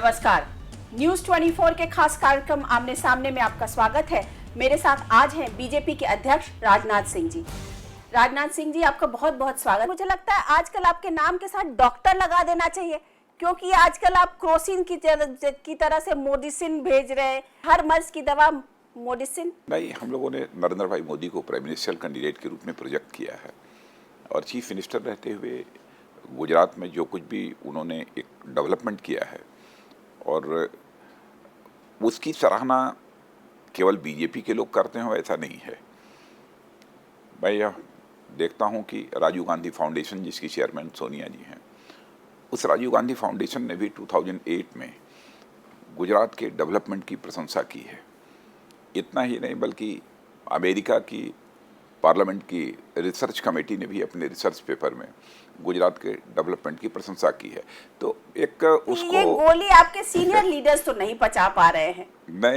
नमस्कार। न्यूज 24 के खास कार्यक्रम आमने सामने में आपका स्वागत है। मेरे साथ आज हैं बीजेपी के अध्यक्ष राजनाथ सिंह जी। राजनाथ सिंह जी, आपका बहुत बहुत स्वागत। मुझे लगता है आजकल आपके नाम के साथ डॉक्टर लगा देना चाहिए, क्योंकि आजकल आप क्रोसिन की तरह से मोडिसिन भेज रहे हैं, हर मर्ज की दवा मोडिसिन। नहीं, हम लोगों ने नरेंद्र भाई मोदी को प्राइम मिनिस्टर कैंडिडेट के रूप में प्रोजेक्ट किया है और चीफ मिनिस्टर रहते हुए गुजरात में जो कुछ भी उन्होंने एक डेवलपमेंट किया है और उसकी सराहना केवल बीजेपी के लोग करते हो ऐसा नहीं है। मैं यह देखता हूं कि राजीव गांधी फाउंडेशन, जिसकी चेयरमैन सोनिया जी हैं, उस राजीव गांधी फाउंडेशन ने भी 2008 में गुजरात के डेवलपमेंट की प्रशंसा की है। इतना ही नहीं बल्कि अमेरिका की पार्लियामेंट की रिसर्च कमेटी ने भी अपने रिसर्च पेपर में गुजरात के डेवलपमेंट की प्रशंसा की है। तो एक उसको ये गोली आपके सीनियर लीडर्स तो नहीं पचा पा रहे हैं।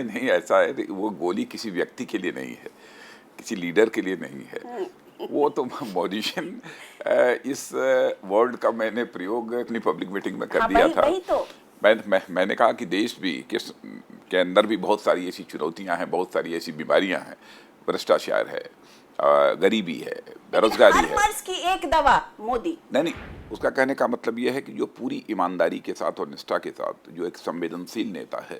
नहीं, ऐसा है, वो गोली किसी व्यक्ति के लिए नहीं है, किसी लीडर के लिए नहीं है। वो तो मोडिशन, इस वर्ड का मैंने प्रयोग अपनी पब्लिक मीटिंग में कर दिया था। तो मैंने कहा कि देश भी के अंदर भी बहुत सारी ऐसी चुनौतियां हैं, बहुत सारी ऐसी बीमारियां हैं, भ्रष्टाचार है, गरीबी है, बेरोजगारी है। मर्ज की एक दवा मोदी नहीं, उसका कहने का मतलब यह है कि जो पूरी ईमानदारी के साथ और निष्ठा के साथ जो एक संवेदनशील नेता है,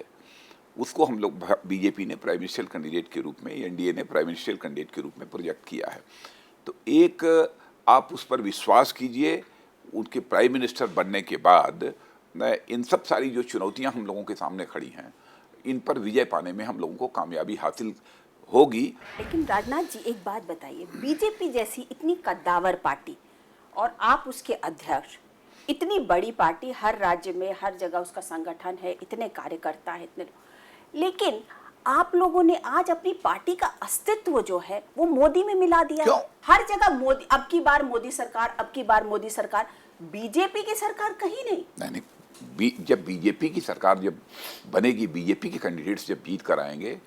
उसको हम लोग बीजेपी ने प्राइम मिनिस्टर कैंडिडेट के रूप में, एनडीए ने प्राइम मिनिस्टर कैंडिडेट के रूप में प्रोजेक्ट किया है। तो एक आप उस पर विश्वास कीजिए, उनके प्राइम मिनिस्टर बनने के बाद इन सब सारी जो चुनौतियां हम लोगों के सामने खड़ी हैं, इन पर विजय पाने में हम लोगों को कामयाबी हासिल होगी। लेकिन राजनाथ जी, एक बात बताइए, बीजेपी जैसी इतनी कद्दावर पार्टी और आप उसके अध्यक्ष, इतनी बड़ी पार्टी, हर राज्य में हर जगह उसका संगठन है, इतने कार्यकर्ता है, इतने, लेकिन आप लोगों ने आज अपनी पार्टी का अस्तित्व जो है वो मोदी में मिला दिया। क्यों? हर जगह मोदी, अब की बार मोदी सरकार, अब की बार मोदी सरकार, बीजेपी की सरकार कहीं नहीं। जब बीजेपी की सरकार जब बनेगी, बीजेपी के कैंडिडेट्स जब जीत कर आएंगे,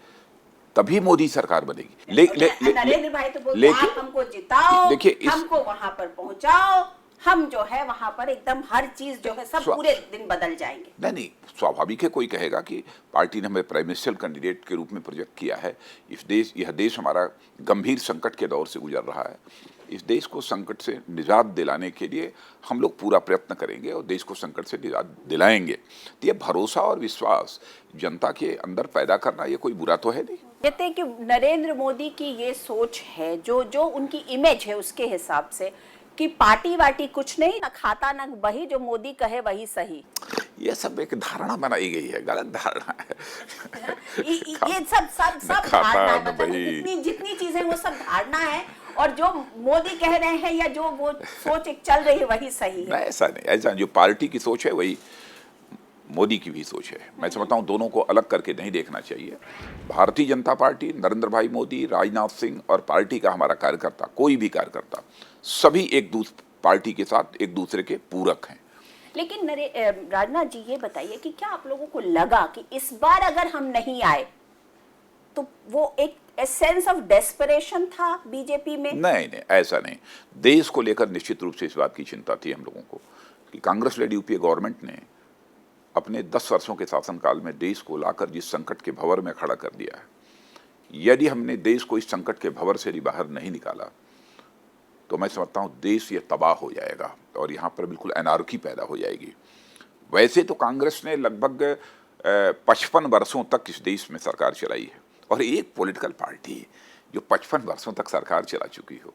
तभी मोदी सरकार बनेगी। नरेंद्र भाई तो बोलते आप हमको जिताओ, हमको वहां पर पहुंचाओ, हम जो है वहां पर एकदम हर चीज जो है सब पूरे दिन बदल जाएंगे। नहीं, स्वाभाविक है, कोई कहेगा कि पार्टी ने हमें प्राइम मिनिस्टर कैंडिडेट के रूप में प्रोजेक्ट किया है। यह देश हमारा गंभीर संकट के दौर से गुजर रहा है। इस देश को संकट से निजात दिलाने के लिए हम लोग पूरा प्रयत्न करेंगे और देश को संकट से निजात दिलाएंगे। तो ये भरोसा और विश्वास जनता के अंदर पैदा करना, ये कोई बुरा तो है नहीं। कहते हैं कि नरेंद्र मोदी की ये सोच है, जो उनकी इमेज है उसके हिसाब से, कि पार्टी वार्टी कुछ नहीं, ना खाता ना बही, जो मोदी कहे वही सही। ये सब एक धारणा बनाई गई है, गलत धारणा है। ये सब धारणा है, जितनी चीजें वो सब धारणा है, और जो मोदी कह रहे हैं या जो वो सोच एक चल रही है वही सही है। ऐसा नहीं, ऐसा जो पार्टी की सोच है वही मोदी की भी सोच है। मैं समझता हूँ दोनों को अलग करके नहीं देखना चाहिए। भारतीय जनता पार्टी, नरेंद्र भाई मोदी, राजनाथ सिंह और पार्टी का हमारा कार्यकर्ता, कोई भी कार्यकर्ता, सभी एक दूसरे पार्टी के साथ एक दूसरे के पूरक हैं। लेकिन राजनाथ जी, ये बताइए कि क्या आप लोगों को लगा कि इस बार अगर हम नहीं आए तो वो एक सेंस ऑफ डेस्परेशन था बीजेपी में? नहीं, ऐसा नहीं। देश को लेकर निश्चित रूप से इस बात की चिंता थी हम लोगों को कि कांग्रेस लेड यूपीए गवर्नमेंट ने अपने 10 वर्षों के शासनकाल में देश को लाकर जिस संकट के भंवर में खड़ा कर दिया है, यदि हमने देश को इस संकट के भंवर से बाहर नहीं निकाला तो मैं समझता हूँ देश ये तबाह हो जाएगा और यहाँ पर बिल्कुल एनार्की पैदा हो जाएगी। वैसे तो कांग्रेस ने लगभग 55 वर्षों तक इस देश में सरकार चलाई है, और एक पॉलिटिकल पार्टी जो 55 वर्षों तक सरकार चला चुकी हो,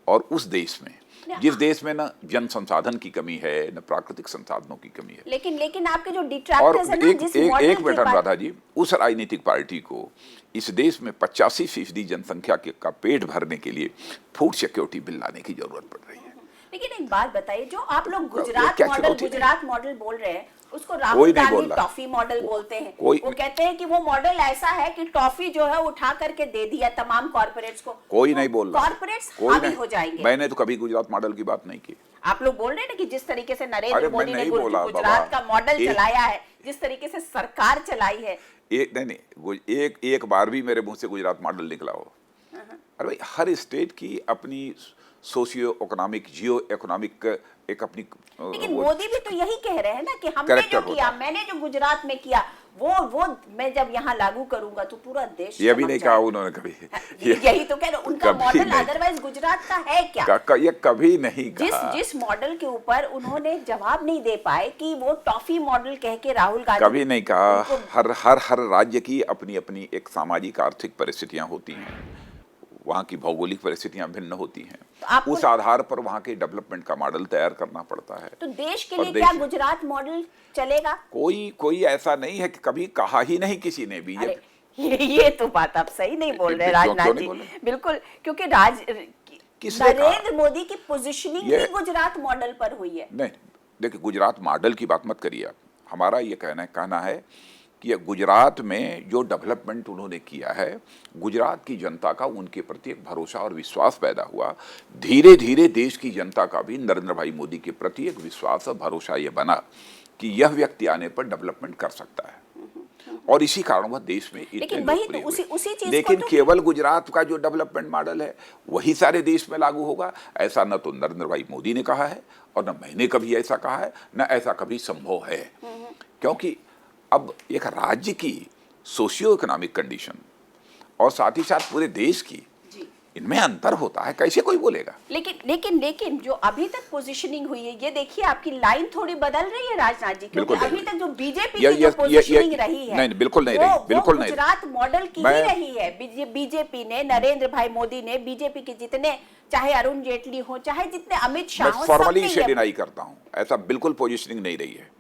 और उस देश में, जिस देश में न जन संसाधन की कमी है, न प्राकृतिक संसाधनों की कमी है। लेकिन आपके जो डिट्रैक्टर्स हैं ना, जिस मॉडल एक मिनट राधा जी, उस राजनीतिक पार्टी को इस देश में 85% जनसंख्या का पेट भरने के लिए फूड सिक्योरिटी बिल लाने की जरूरत पड़ रही है। लेकिन एक बात बताइए, जो आप लोग गुजरात मॉडल बोल रहे हैं, उसको राहुल गांधी टॉफी मॉडल बोलते हैं। वो कहते हैं कि वो मॉडल ऐसा है कि टॉफी जो है उठा करके दे दिया तमाम कॉर्पोरेट्स को। कोई नहीं बोल रहा, कॉर्पोरेट्स हावी हो जाएंगे। मैंने तो कभी गुजरात मॉडल की बात नहीं की। आप लोग बोल रहे हैं ना कि जिस तरीके से नरेंद्र मोदी ने गुजरात का मॉडल चलाया है, जिस तरीके से सरकार चलाई है, एक बार भी मेरे मुंह से गुजरात मॉडल निकला हो? अरे भाई, हर स्टेट की अपनी सोशियो इकोनॉमिक, जियो इकोनॉमिक एक अपनी लेकिन मोदी भी तो यही कह रहे हैं ना कि हमने Character जो होता किया, है। मैंने जो गुजरात में किया, वो मैं जब यहाँ लागू करूंगा तो पूरा देश ये भी चमक नहीं कहा जाएगा। उन्होंने कभी। यही तो कह रहे, उनका कभी मॉडल नहीं। अदरवाइज गुजरात का है क्या? ये कभी नहीं जिस कहा। जिस मॉडल के ऊपर उन्होंने जवाब नहीं दे पाए कि वो टॉफी मॉडल कह के राहुल गांधी कभी नहीं कहा। उनको- हर राज्य की अपनी अपनी एक सामाजिक आर्थिक परिस्थितियां होती हैं, वहाँ की भौगोलिक परिस्थितियां भिन्न होती हैं, तो आपको- उस आधार पर वहाँ के डेवलपमेंट का मॉडल तैयार करना पड़ता है। तो देश के और लिए क्या देश- गुजरात मॉडल चलेगा? कोई ऐसा नहीं है कि कभी कहा ही नहीं किसी ने भी। अरे ये तो बात आप सही नहीं बोल रहे क्यों राजनाथ नहीं जी, बोल रहे? बिल्कुल, क्योंकि किसने कहा? नरेंद्र मोदी की पोजीशनिंग ये- भी गुजरात मॉडल पर हुई है। नहीं, देखिए गुजरात मॉडल की बात मत करिए आप। हमारा ये कहना है कि ये गुजरात में जो डेवलपमेंट उन्होंने किया है, गुजरात की जनता का उनके प्रति एक भरोसा और विश्वास पैदा हुआ। धीरे धीरे देश की जनता का भी नरेंद्र भाई मोदी के प्रति एक विश्वास और भरोसा ये बना कि यह व्यक्ति आने पर डेवलपमेंट कर सकता है, और इसी कारण वह देश में इतने लेकिन वही लोकप्रिय तो हुए। उसी चीज लेकिन को तो केवल गुजरात का जो डेवलपमेंट मॉडल है वही सारे देश में लागू होगा, ऐसा न तो नरेंद्र भाई मोदी ने कहा है और न मैंने कभी ऐसा कहा है, न ऐसा कभी संभव है। क्योंकि अब एक राज्य की सोशियो इकोनॉमिक कंडीशन और साथ ही साथ पूरे देश की, जी। इनमें अंतर होता है, कैसे कोई बोलेगा। लेकिन जो अभी तक पोजीशनिंग हुई है, ये देखिए आपकी लाइन थोड़ी बदल रही है राजनाथ जी, क्योंकि बिल्कुल अभी नहीं। तक जो बीजेपी ये- की जो ये- पोजीशनिंग ये- रही है, नहीं, बिल्कुल नहीं रही, बिल्कुल वो नहीं। गुजरात मॉडल की ही मैं- रही है। बीजेपी ने, नरेंद्र भाई मोदी ने, बीजेपी के जितने, चाहे अरुण जेटली हो, चाहे जितने अमित शाह मैं हो, फॉर्मली सबने इसे ये- डिनाई करता हूं, ऐसा बिल्कुल पोजीशनिंग नहीं रही है।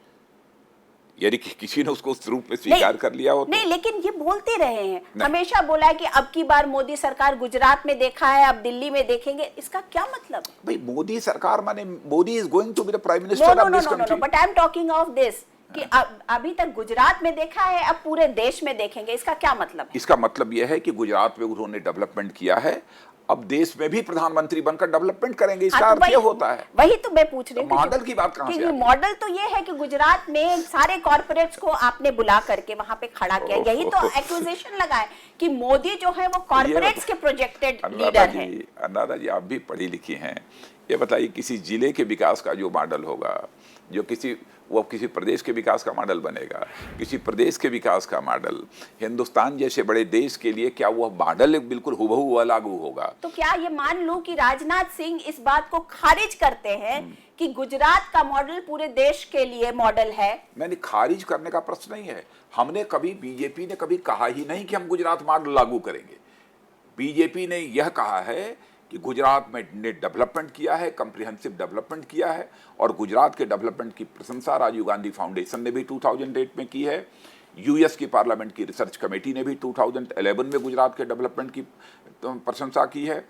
यदि किसी ने उसको उस रूप में स्वीकार कर लिया हो तो नहीं, लेकिन ये बोलते रहे हैं, नहीं। हमेशा बोला है कि अब की बार मोदी सरकार गुजरात में देखा है, अब दिल्ली में देखेंगे। इसका क्या मतलब? भाई मोदी सरकार माने Modi is going to be the prime no minister no of no this no no, country. But I am talking of this कि अभी तक गुजरात में देखा है, अब पूरे देश में देखेंगे। इसका क्या मतलब है? इसका मतलब यह है कि गुजरात में उन्होंने डेवलपमेंट किया है, अब देश में भी प्रधानमंत्री बनकर डेवलपमेंट करेंगे। इसका हाँ, तो अर्थ ये होता है। वही तो मैं पूछ रही हूँ। तो मॉडल की बात कहाँ से क्योंकि आ गई? मॉडल तो ये है कि गुजरात में सारे कॉर्पोरेट्स को आपने बुला करके वहां पे खड़ा किया, यही तो एक्यूजेशन लगा है कि मोदी जो है वो कॉर्पोरेट्स के प्रोजेक्टेड लीडर है। अनुराधा जी, आप भी पढ़ी लिखी हैं, ये बताइए किसी जिले के विकास का जो मॉडल होगा, जो किसी प्रदेश के विकास का मॉडल बनेगा, किसी प्रदेश के विकास का मॉडल हिंदुस्तान जैसे बड़े देश के लिए क्या वह मॉडल बिल्कुल हुबहू लागू होगा? तो क्या ये मान लूं कि राजनाथ सिंह इस बात को खारिज करते हैं कि गुजरात का मॉडल पूरे देश के लिए मॉडल है? मैंने खारिज करने का प्रश्न नहीं है। हमने कभी, बीजेपी ने कभी कहा ही नहीं कि हम गुजरात मॉडल लागू करेंगे। बीजेपी ने यह कहा है कि गुजरात में ने डेवलपमेंट किया है, कम्प्रिहेंसिव डेवलपमेंट किया है, और गुजरात के डेवलपमेंट की प्रशंसा राजीव गांधी फाउंडेशन ने भी 2008 में की है। यूएस की पार्लियामेंट की रिसर्च कमेटी ने भी 2011 में गुजरात के डेवलपमेंट की प्रशंसा की है।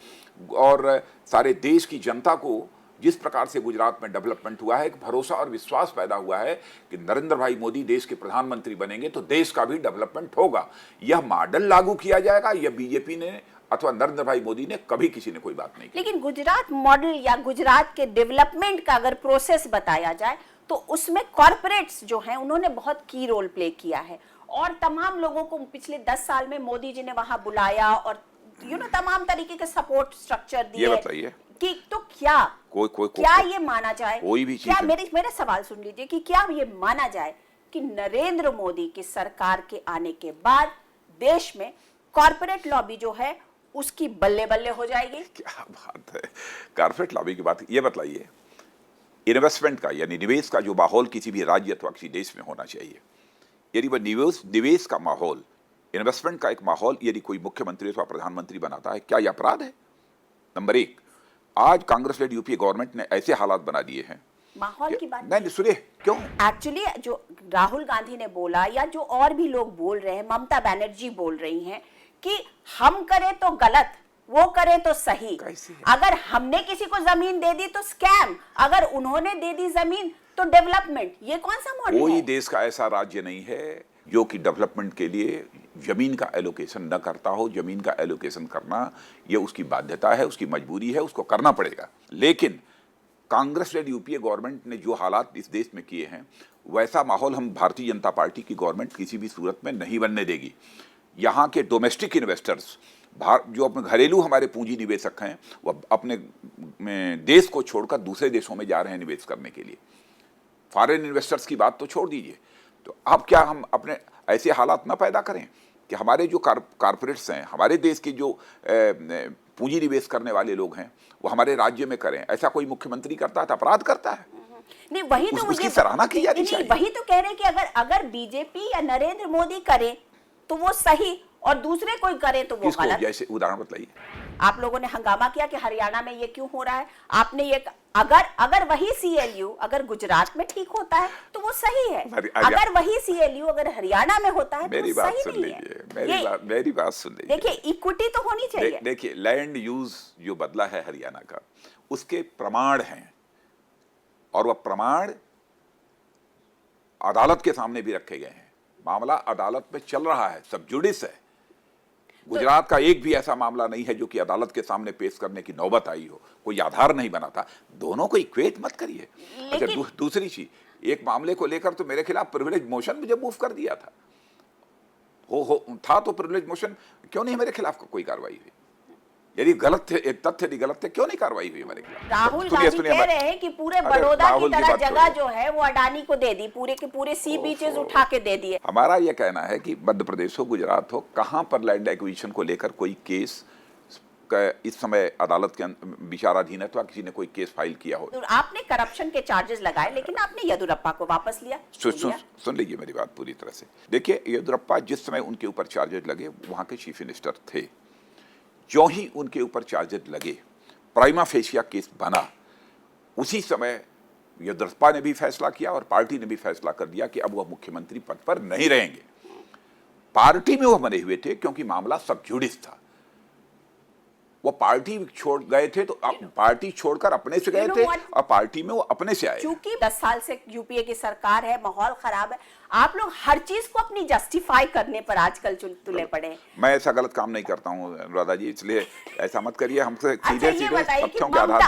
और सारे देश की जनता को जिस प्रकार से गुजरात में डेवलपमेंट हुआ है, एक भरोसा और विश्वास पैदा हुआ है कि नरेंद्र भाई मोदी देश के प्रधानमंत्री बनेंगे तो देश का भी डेवलपमेंट होगा। यह मॉडल लागू किया जाएगा, यह बीजेपी ने अथवा नरेंद्र भाई मोदी ने कभी किसी ने कोई बात नहीं की। लेकिन गुजरात मॉडल या गुजरात के डेवलपमेंट का अगर प्रोसेस बताया जाए तो उसमें कॉर्पोरेट्स जो हैं उन्होंने बहुत की रोल प्ले किया है, और तमाम लोगों को पिछले 10 साल में मोदी जी ने वहां बुलाया और तमाम तरीके के सपोर्ट स्ट्रक्चर दिए। ये बताइए कि तो क्या क्या ये माना जाए, कोई भी क्या, चीज मेरे सवाल सुन लीजिए, कि क्या ये माना जाए कि नरेंद्र मोदी की सरकार के आने के बाद देश में कॉर्पोरेट लॉबी जो है उसकी बल्ले बल्ले हो जाएगी? क्या बात है, कॉर्पोरेट लॉबी की बात। ये बताइए, इन्वेस्टमेंट का यानी निवेश का जो माहौल किसी भी राज्य अथवा किसी देश में होना चाहिए, यदि वह निवेश का माहौल, इन्वेस्टमेंट का एक माहौल यदि कोई मुख्यमंत्री अथवा प्रधानमंत्री बनाता है, क्या यह अपराध है? नंबर एक, आज कांग्रेस लेड यूपीए गवर्नमेंट ने ऐसे हालात बना दिए हैं। माहौल की बात नहीं सुनिए, क्यों? एक्चुअली जो राहुल गांधी ने बोला या जो और भी लोग बोल रहे हैं, ममता बनर्जी बोल रही हैं कि हम करें तो गलत, वो करें तो सही। अगर हमने किसी को जमीन दे दी तो स्कैम, अगर उन्होंने दे दी जमीन तो डेवलपमेंट। ये कौन सा मॉडल है? कोई देश का ऐसा राज्य नहीं है जो कि डेवलपमेंट के लिए जमीन का एलोकेशन न करता हो। जमीन का एलोकेशन करना ये उसकी बाध्यता है, उसकी मजबूरी है, उसको करना पड़ेगा। लेकिन कांग्रेस लेड यूपीए गवर्नमेंट ने जो हालात इस देश में किए हैं, वैसा माहौल हम भारतीय जनता पार्टी की गवर्नमेंट किसी भी सूरत में नहीं बनने देगी। यहाँ के डोमेस्टिक इन्वेस्टर्स जो अपने घरेलू हमारे पूंजी निवेशक हैं वो अपने देश को छोड़कर दूसरे देशों में जा रहे हैं निवेश करने के लिए। फॉरेन इन्वेस्टर्स की बात तो छोड़ दीजिए, तो अब क्या हम अपने ऐसे हालात ना पैदा करें कि हमारे जो कारपोरेट्स हैं, हमारे देश के जो पूंजी निवेश करने वाले लोग हैं वो हमारे राज्य में करें। ऐसा कोई मुख्यमंत्री करता है तो अपराध करता है। नहीं, वही तो उसकी सराहना की जानी चाहिए। वही तो कह रहे हैं कि अगर बीजेपी या नरेंद्र मोदी करे तो वो सही और दूसरे कोई करे तो वो गलत। जैसे उदाहरण बताइए। आप लोगों ने हंगामा किया कि हरियाणा में ये क्यों हो रहा है। आपने ये अगर वही CLU अगर गुजरात में ठीक होता है तो वो सही है, अगर वही CLU अगर हरियाणा में होता है तो वो सही नहीं है। मेरी बात सुन लीजिए। देखिए, इक्विटी तो होनी चाहिए। देखिए, लैंड यूज जो बदला है हरियाणा का, उसके प्रमाण हैं और वह प्रमाण अदालत के सामने भी रखे गए हैं। मामला अदालत में चल रहा है, सब जुडिस है। गुजरात का एक भी ऐसा मामला नहीं है जो कि अदालत के सामने पेश करने की नौबत आई हो, कोई आधार नहीं बना था। दोनों को इक्वेट मत करिए। अच्छा, दूसरी चीज, एक मामले को लेकर तो मेरे खिलाफ प्रिविलेज मोशन मुझे मूव कर दिया था। था तो प्रिविलेज मोशन, क्यों नहीं मेरे खिलाफ कोई कार्रवाई हुई? यदि गलत थे, एक तथ्य यदि गलत थे, क्यों नहीं कार्रवाई हुई हमारे खिलाफ? राहुल गांधी कह रहे हैं कि पूरे बड़ौदा की तरह जगह जो है वो अडानी को दे दी, पूरे के पूरे सी बीचेस उठा के दे दिए। हमारा यह कहना है कि मध्य प्रदेश हो, गुजरात हो, कहां पर लैंड एक्विजिशन को लेकर कोई केस इस समय अदालत के विचाराधीन है, तो किसी ने कोई केस फाइल किया हो? आपने करप्शन के चार्जेस लगाए, लेकिन आपने येदुरप्पा को वापस लिया। सुन लीजिए मेरी बात पूरी तरह से। देखिए, येदुरप्पा जिस समय उनके ऊपर चार्जेस लगे वहां के चीफ मिनिस्टर थे। जो ही उनके ऊपर चार्जेस लगे, प्राइमा फेशिया केस बना, उसी समय येदुरप्पा ने भी फैसला किया और पार्टी ने भी फैसला कर दिया कि अब वह मुख्यमंत्री पद पर नहीं रहेंगे। पार्टी में वह बने हुए थे क्योंकि मामला सब जुडिस था। वो पार्टी छोड़ गए थे तो पार्टी छोड़कर अपने से गए थे और पार्टी में वो अपने से आए। क्योंकि 10 साल से यूपीए की सरकार है, माहौल खराब है, आप लोग हर चीज को अपनी जस्टिफाई करने पर आजकल तुले पड़े हैं। मैं ऐसा गलत काम नहीं करता हूँ अनुराधा जी, इसलिए ऐसा मत करिए हमसे। अच्छा, ये बताइए कि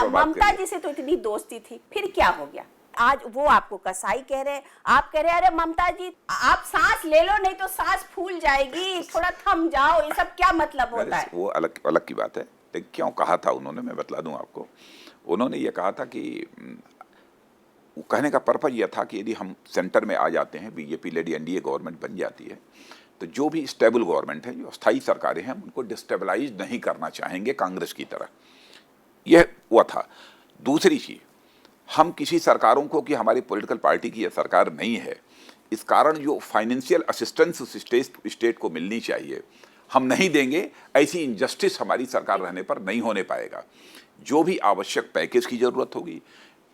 ममता जी से तो इतनी दोस्ती थी, फिर क्या हो गया? आज वो आपको कसाई कह रहे हैं, आप कह रहे हैं अरे ममता जी आप सांस ले लो नहीं तो सांस फूल जाएगी, थोड़ा थम जाओ। ये सब क्या मतलब होता है? वो अलग की बात है। लेकिन क्यों कहा था उन्होंने, मैं बतला दूं आपको। उन्होंने ये कहा था कि कहने का पर्पज यह था कि यदि हम सेंटर में आ जाते हैं, बीजेपी लेडी एनडीए गवर्नमेंट बन जाती है, तो जो भी स्टेबल गवर्नमेंट है, जो स्थायी सरकारें हैं, उनको डिस्टेबलाइज नहीं करना चाहेंगे कांग्रेस की तरह। यह हुआ था। दूसरी चीज, हम किसी सरकारों को कि हमारी पॉलिटिकल पार्टी की यह सरकार नहीं है, इस कारण जो फाइनेंशियल असिस्टेंस स्टेट को मिलनी चाहिए हम नहीं देंगे। ऐसी इनजस्टिस हमारी सरकार रहने पर नहीं होने पाएगा। जो भी आवश्यक पैकेज की जरूरत होगी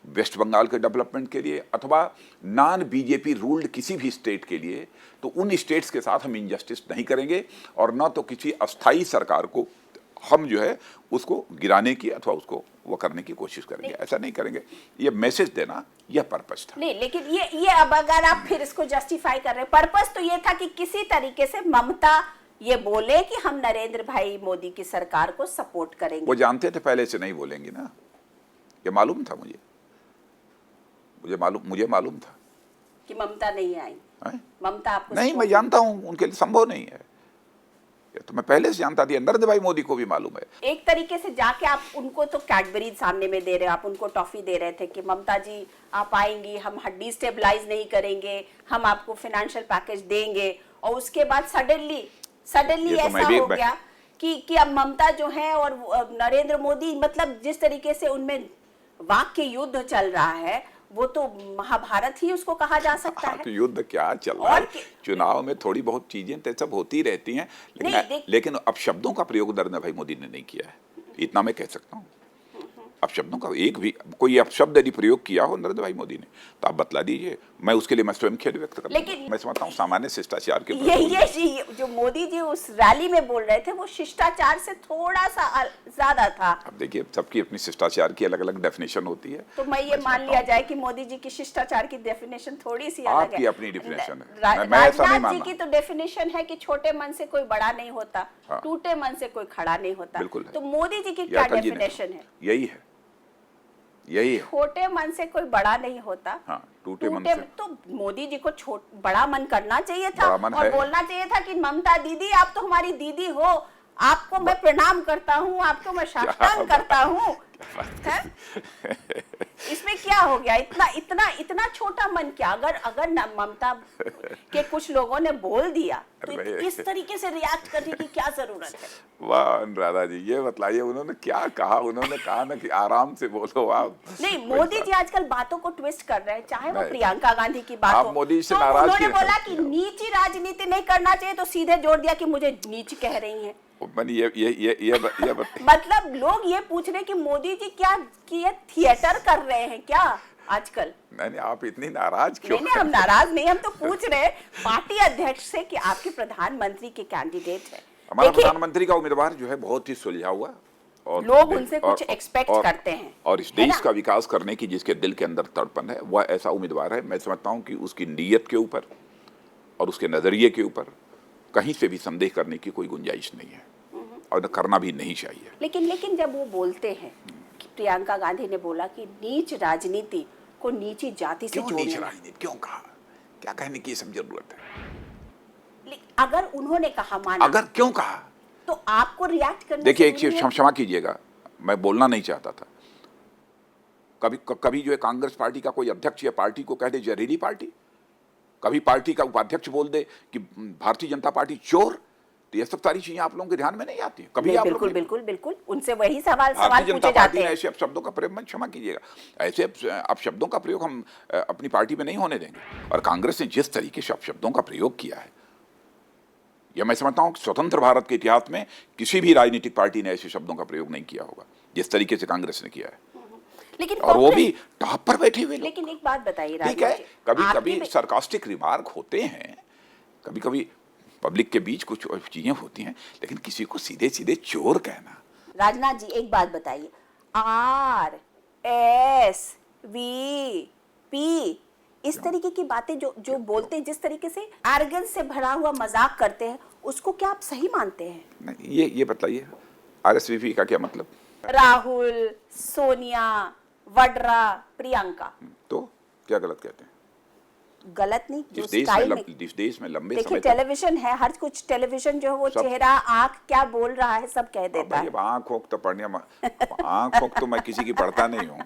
वेस्ट बंगाल के डेवलपमेंट के लिए अथवा नॉन बीजेपी रूल्ड किसी भी स्टेट के लिए, तो उन स्टेट्स के साथ हम इनजस्टिस नहीं करेंगे और न तो किसी अस्थायी सरकार को हम जो है उसको गिराने की अथवा उसको वो करने की कोशिश करेंगे। ऐसा नहीं करेंगे। ये मैसेज देना यह पर्पस था। नहीं, लेकिन ये अब अगर आप फिर इसको जस्टिफाई कर रहे हैं, पर्पस तो ये था कि किसी तरीके से ममता ये बोले कि हम नरेंद्र भाई मोदी की सरकार को सपोर्ट करेंगे। वो जानते थे पहले से नहीं बोलेंगे ना, ये मालूम था मुझे मालूम था कि ममता नहीं आई। ममता आपको नहीं, मैं जानता हूं उनके लिए संभव नहीं है, ये तो मैं पहले से जानता थी। नरेंद्र भाई मोदी को भी मालूम है। एक तरीके से जाके आप उनको तो कैडबरी सामने में दे रहे हो, आप उनको टॉफी दे रहे थे कि ममता जी आप आएंगी, हम डिस्टेबलाइज नहीं करेंगे, हम आपको फाइनेंशियल पैकेज देंगे, और उसके बाद सडनली ऐसा हो गया कि अब ममता जो है और नरेंद्र मोदी, मतलब जिस तरीके से उनमें वाक्य युद्ध चल रहा है वो तो महाभारत ही उसको कहा जा सकता है। तो युद्ध क्या चल रहा है? चुनाव में थोड़ी बहुत चीजें तो सब होती रहती हैं, लेकिन अब शब्दों का प्रयोग नरेंद्र भाई मोदी ने नहीं किया है, इतना मैं कह सकता हूँ। अब शब्दों का एक भी कोई अपशब्द यदि प्रयोग किया हो नरेंद्र भाई मोदी ने तो आप बतला दीजिए, मैं उसके लिए मैं स्वयं खेद व्यक्त करता हूं। मैं समझता हूँ सामान्य शिष्टाचार के ये जो मोदी जी उस रैली में बोल रहे थे वो शिष्टाचार से थोड़ा सा ज्यादा था। अब देखिए, सबकी अपनी शिष्टाचार की अलग अलग डेफिनेशन होती है, तो मैं ये मान लिया जाए कि मोदी जी की शिष्टाचार की डेफिनेशन थोड़ी सी अलग है। आपकी अपनी डेफिनेशन है, मैं ऐसा नहीं मानता। जी की तो डेफिनेशन है कि छोटे मन से कोई बड़ा नहीं होता, टूटे मन से कोई खड़ा नहीं होता। तो मोदी जी की क्या डेफिनेशन है? यही है, छोटे मन से कोई बड़ा नहीं होता। हाँ, टूटे मन से। तो मोदी जी को बड़ा मन करना चाहिए था और बोलना चाहिए था कि ममता दीदी आप तो हमारी दीदी हो, आपको मैं प्रणाम करता हूँ, आपको मैं साष्टांग करता हूँ। इसमें क्या हो गया? इतना इतना इतना छोटा मन क्या? अगर ममता के कुछ लोगों ने बोल दिया तो इस तरीके से रिएक्ट करने की क्या जरूरत है? वाह अनुराधा जी, ये बताइए उन्होंने क्या कहा? उन्होंने कहा ना कि आराम से बोलो आप। नहीं, मोदी जी आजकल बातों को ट्विस्ट कर रहे हैं, चाहे वो प्रियंका गांधी की बात हो। आप मोदी से तो नाराज उन्होंने बोला कि नीची राजनीति नहीं करना चाहिए, तो सीधे जोड़ दिया कि मुझे नीच कह रही हैं। मतलब लोग ये पूछ रहे हैं कि मोदी जी क्या कि ये थिएटर कर रहे हैं क्या आजकल? नहीं, आप इतनी नाराज क्यों? नहीं, हम नाराज नहीं, हम तो पूछ रहे हैं पार्टी अध्यक्ष से कि आपके प्रधानमंत्री के कैंडिडेट है। हमारा प्रधानमंत्री का उम्मीदवार जो है बहुत ही सुलझा हुआ, और लोग उनसे कुछ एक्सपेक्ट करते हैं, और इस देश का विकास करने की जिसके दिल के अंदर तड़पन है, वह ऐसा उम्मीदवार है। मैं समझता हूँ कि उसकी नीयत के ऊपर और उसके नजरिए के ऊपर कहीं से भी संदेह करने की कोई गुंजाइश नहीं है, और करना भी नहीं चाहिए। लेकिन जब वो बोलते हैं कि प्रियंका गांधी ने बोला कि नीच राजनीति को नीची जाति से जोड़ना, नीच राजनीति क्यों कहा? क्या कहने की सब जरूरत है? अगर उन्होंने कहा, माना, अगर क्यों कहा तो आपको रिएक्ट करना। देखिए, एक चीज क्षमा कीजिएगा, मैं बोलना नहीं चाहता था। कभी जो है कांग्रेस पार्टी का कोई अध्यक्ष या पार्टी को कह दे जहरीली पार्टी, कभी पार्टी का उपाध्यक्ष बोल दे कि भारतीय जनता पार्टी चोर, तो ये सब सारी चीजें आप लोगों के ध्यान में नहीं आती कभी? आप बिल्कुल उनसे वही सवाल पूछे जाते हैं। ऐसे शब्दों का प्रयोग, मैं क्षमा कीजिएगा, ऐसे अब शब्दों का प्रयोग हम अपनी पार्टी में नहीं होने देंगे। और कांग्रेस ने जिस तरीके से शब्दों का प्रयोग किया है, यह मैं समझता हूं कि स्वतंत्र भारत के इतिहास में किसी भी राजनीतिक पार्टी ने ऐसे शब्दों का प्रयोग नहीं किया होगा जिस तरीके से कांग्रेस ने किया है। लेकिन और वो भी टॉप पर बैठे हुए। लेकिन एक बात बताइए, ठीक है, कभी कभी सरकास्टिक रिमार्क होते हैं, कभी कभी पब्लिक के बीच कुछ चीजें होती हैं, लेकिन किसी को सीधे सीधे चोर कहना। राजनाथ जी एक बात बताइए, RSVP इस तरीके की बातें जो बोलते हैं, जिस तरीके से एरोगेंस से भरा हुआ मजाक करते हैं, उसको क्या आप सही मानते हैं? नहीं, ये बताइए RSVP का क्या मतलब? राहुल, सोनिया, वड्रा, प्रियंका। तो क्या गलत कहते हैं? गलत नहीं, जिस देश में लंबे देखिए टेलीविजन है, हर कुछ टेलीविजन जो है वो चेहरा, आंख क्या बोल रहा है सब कह देता है। आंख तो मैं किसी की पढ़ता नहीं हूँ,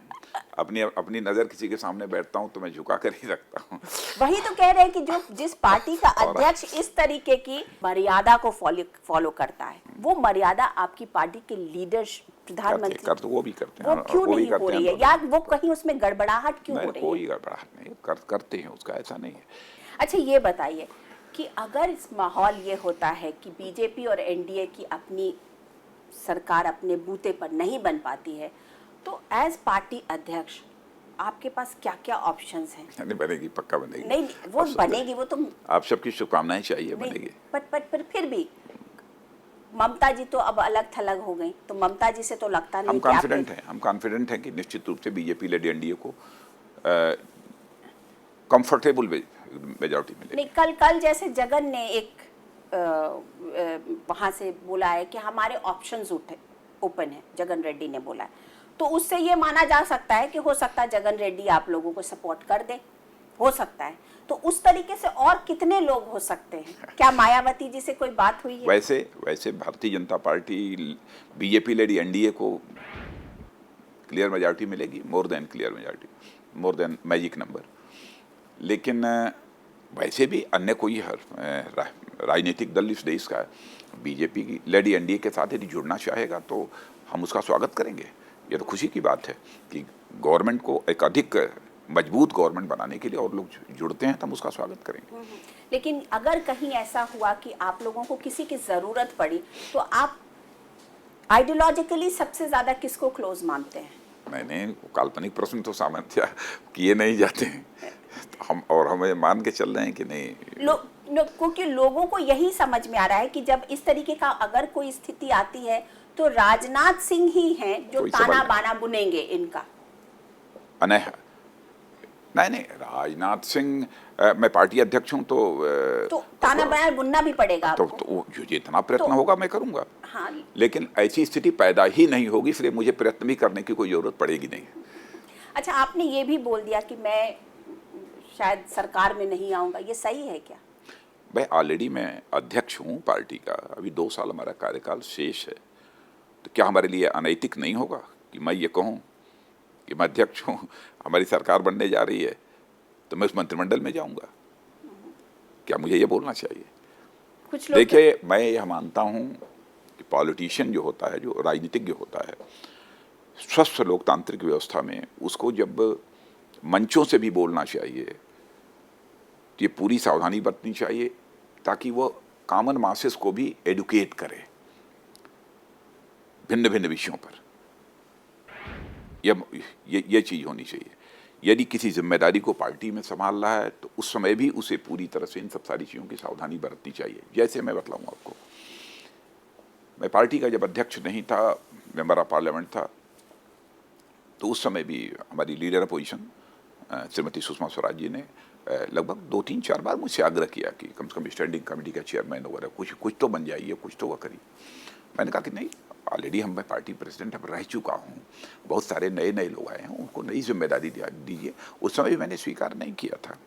अपनी नजर किसी के सामने बैठता हूँ तो मैं झुका कर ही रखता हूँ। वही तो कह रहे हैं कि जिस पार्टी का अध्यक्ष इस तरीके की मर्यादा को फॉलो करता है, वो मर्यादा आपकी पार्टी के लीडर प्रधानमंत्री तो वो भी करते हैं, वो क्यों नहीं हो रही है? या वो कहीं उसमें गड़बड़ाहट क्यों हो रही है? कोई गड़बड़ाहट नहीं, करते हैं, उसका ऐसा नहीं है। अच्छा ये बताइए कि अगर इस माहौल ये होता है कि बीजेपी और एनडीए की अपनी सरकार अपने बूते पर नहीं बन पाती है, तो एज पार्टी अध्यक्ष आपके पास क्या क्या ऑप्शंस हैं? नहीं बनेगी, पक्का बनेगी। नहीं वो बनेगी, वो तो आप सबकी शुभकामनाएं चाहिए, बनेगी। पर फिर भी ममता जी तो अब अलग थलग हो गई, तो ममता जी से तो लगता नहीं। हम कॉन्फिडेंट हैं कि निश्चित रूप से बीजेपी लेडी एनडीए को कंफर्टेबल मेजॉरिटी मिलेगी। नहीं, कल जैसे जगन ने एक वहां से बोला है कि हमारे ऑप्शंस ओपन है, जगन रेड्डी ने बोला है, तो उससे ये माना जा सकता है कि हो सकता है जगन रेड्डी आप लोगों को सपोर्ट कर दे, हो सकता है। तो उस तरीके से और कितने लोग हो सकते हैं? क्या मायावती जी से कोई बात हुई है? वैसे Bharatiya Janata party BJP lady NDA को क्लियर मेजॉरिटी मिलेगी, more than clear majority, more than magic number. लेकिन वैसे भी अन्य कोई राजनीतिक दल इस देश का बीजेपी की लेडी एनडीए के साथ यदि जुड़ना चाहेगा तो हम उसका स्वागत करेंगे। ये तो खुशी की बात है कि गवर्नमेंट को एक अधिक मजबूत गवर्नमेंट बनाने के लिए और लोग जुड़ते हैं, तो हम उसका स्वागत करेंगे। लेकिन अगर कहीं ऐसा हुआ कि आप लोगों को किसी की जरूरत पड़ी, तो आप आइडियोलॉजिकली सबसे ज्यादा किसको क्लोज मानते हैं? मैंने काल्पनिक प्रश्न तो सामान्य किए नहीं जाते हैं, तो हमें मान के चल रहे हैं कि नहीं। क्योंकि लोगों को यही समझ में आ रहा है कि जब इस तरीके का अगर कोई स्थिति आती है तो राजनाथ सिंह ही हैं जो ताना बाना बुनेंगे इनका। नहीं, राजनाथ सिंह, मैं पार्टी अध्यक्ष हूं तो ताना बाना बुनना भी पड़ेगा आपको। तो जो जितना प्रयत्न होगा मैं करूंगा। हाँ। लेकिन ऐसी स्थिति पैदा ही नहीं होगी, इसलिए मुझे प्रयत्न भी करने की कोई जरूरत पड़ेगी नहीं। अच्छा, आपने ये भी बोल दिया कि मैं शायद सरकार में नहीं आऊंगा, ये सही है क्या? भाई ऑलरेडी मैं अध्यक्ष हूँ पार्टी का, अभी 2 साल हमारा कार्यकाल शेष है, तो क्या हमारे लिए अनैतिक नहीं होगा कि मैं ये कहूँ कि मैं अध्यक्ष हूँ, हमारी सरकार बनने जा रही है तो मैं उस मंत्रिमंडल में जाऊँगा? क्या मुझे ये बोलना चाहिए? कुछ लोग देखिए, मैं यह मानता हूँ कि पॉलिटिशियन जो होता है, जो राजनीतिज्ञ होता है, स्वस्थ लोकतांत्रिक व्यवस्था में उसको जब मंचों से भी बोलना चाहिए तो ये पूरी सावधानी बरतनी चाहिए ताकि वो कॉमन मासेस को भी एडुकेट करे भिन्न भिन्न विषयों पर। ये चीज़ होनी चाहिए। यदि किसी जिम्मेदारी को पार्टी में संभाल रहा है तो उस समय भी उसे पूरी तरह से इन सब सारी चीज़ों की सावधानी बरतनी चाहिए। जैसे मैं बतलाऊँ आपको, मैं पार्टी का जब अध्यक्ष नहीं था, मेंबर ऑफ पार्लियामेंट था, तो उस समय भी हमारी लीडर अपोजिशन श्रीमती सुषमा स्वराज जी ने लगभग 2-3-4 बार मुझसे आग्रह किया कि कम से कम स्टैंडिंग कमेटी का चेयरमैन वगैरह कुछ तो बन जाइए, कुछ तो वह करिए। मैंने कहा कि नहीं, ऑलरेडी मैं पार्टी प्रेसिडेंट अब रह चुका हूँ, बहुत सारे नए नए लोग आए हैं, उनको नई जिम्मेदारी दीजिए। उस समय भी मैंने स्वीकार नहीं किया था,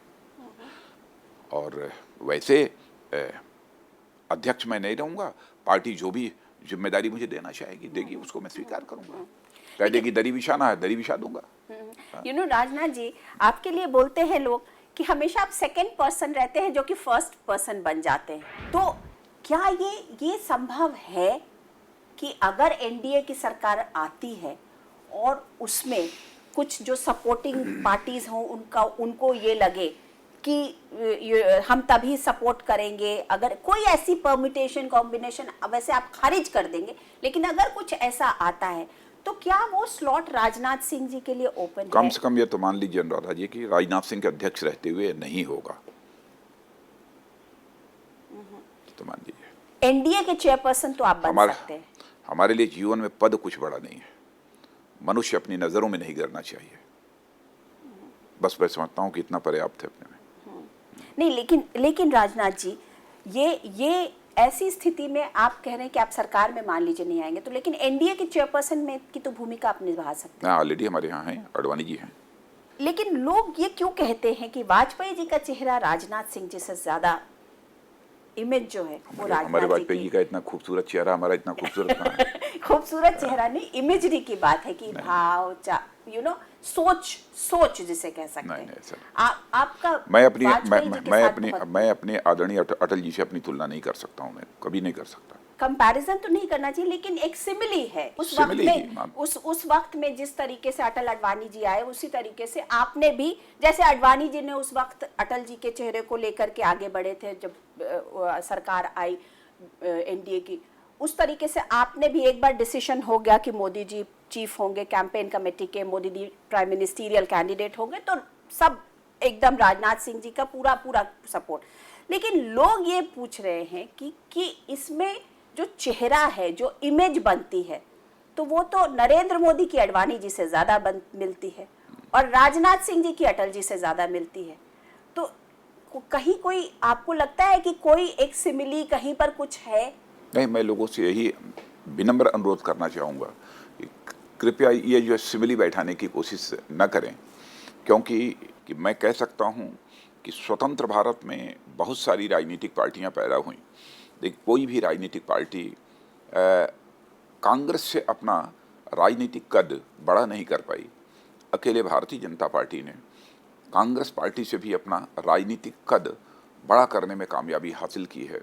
और वैसे अध्यक्ष मैं नहीं रहूँगा, पार्टी जो भी जिम्मेदारी मुझे देना चाहेगी देगी, उसको मैं स्वीकार करूँगा। कह देगी दरी बिछाना है, दरी बिछा दूंगा। राजनाथ जी, आपके लिए बोलते हैं लोग कि हमेशा आप सेकंड पर्सन रहते हैं जो कि फर्स्ट पर्सन बन जाते हैं, तो क्या ये संभव है कि अगर एनडीए की सरकार आती है और उसमें कुछ जो सपोर्टिंग पार्टीज हों उनको ये लगे कि हम तभी सपोर्ट करेंगे, अगर कोई ऐसी परम्यूटेशन कॉम्बिनेशन, वैसे आप खारिज कर देंगे, लेकिन अगर कुछ ऐसा आता है तो क्या वो स्लॉट राजनाथ सिंह जी के लिए ओपन है? कम से कम ये तो मान लीजिए अनुराधा जी कि राजनाथ सिंह के अध्यक्ष रहते हुए नहीं होगा, तो मान लीजिए एनडीए के चेयरपर्सन तो आप बन सकते हैं। हमारे लिए जीवन में पद कुछ बड़ा नहीं है, मनुष्य अपनी नजरों में नहीं गिरना चाहिए, बस मैं समझता हूँ कि इतना पर्याप्त है अपने में। नहीं, लेकिन राजनाथ जी, ये ऐसी स्थिति में आप कह रहे हैं कि आप सरकार में मान लीजिए नहीं आएंगे, तो लेकिन एनडीए के चेयरपर्सन में की तो भूमिका आप निभा सकते हैं। ऑलरेडी हमारे यहाँ हैं, अडवाणी जी हैं। लेकिन लोग ये क्यों कहते हैं कि वाजपेयी जी का चेहरा राजनाथ सिंह जी से ज्यादा इमेज जो है वो हमारे वाजपेयी जी का इतना खूबसूरत चेहरा, हमारा इतना खूबसूरत कहाँ है? खूबसूरत चेहरा नहीं, इमेजरी की बात है कि भाव, सोच जिसे कह सकते हैं। आपका मैं अपने आदरणीय अटल जी से अपनी तुलना नहीं कर सकता हूँ, मैं कभी नहीं कर सकता। कंपैरिजन तो नहीं करना चाहिए, लेकिन एक सिमिली है। उस वक्त में जिस तरीके से अटल अडवाणी जी आए, उसी तरीके से आपने भी, जैसे अडवाणी जी ने उस वक्त अटल जी के चेहरे को लेकर के आगे बढ़े थे जब सरकार आई एनडीए की, उस तरीके से आपने भी एक बार डिसीजन हो गया कि मोदी जी चीफ होंगे कैंपेन कमेटी के, Modi ji prime ministerial candidate होंगे, तो सब एकदम राजनाथ सिंह जी का पूरा सपोर्ट। लेकिन लोग ये पूछ रहे हैं कि इसमें जो चेहरा है, जो इमेज बनती है, तो वो तो नरेंद्र मोदी की अडवाणी जी से ज्यादा मिलती है और राजनाथ सिंह जी की अटल जी से ज्यादा मिलती है। तो कहीं कोई आपको लगता है कि कोई एक सिमिली कहीं पर कुछ है? नहीं, मैं लोगों से यही विनम्र अनुरोध करना चाहूँगा कि कृपया ये जो सिमिली बैठाने की कोशिश न करें, क्योंकि मैं कह सकता हूँ कि स्वतंत्र भारत में बहुत सारी राजनीतिक पार्टियाँ पैदा हुई, लेकिन कोई भी राजनीतिक पार्टी कांग्रेस से अपना राजनीतिक कद बड़ा नहीं कर पाई। अकेले भारतीय जनता पार्टी ने कांग्रेस पार्टी से भी अपना राजनीतिक कद बड़ा करने में कामयाबी हासिल की है।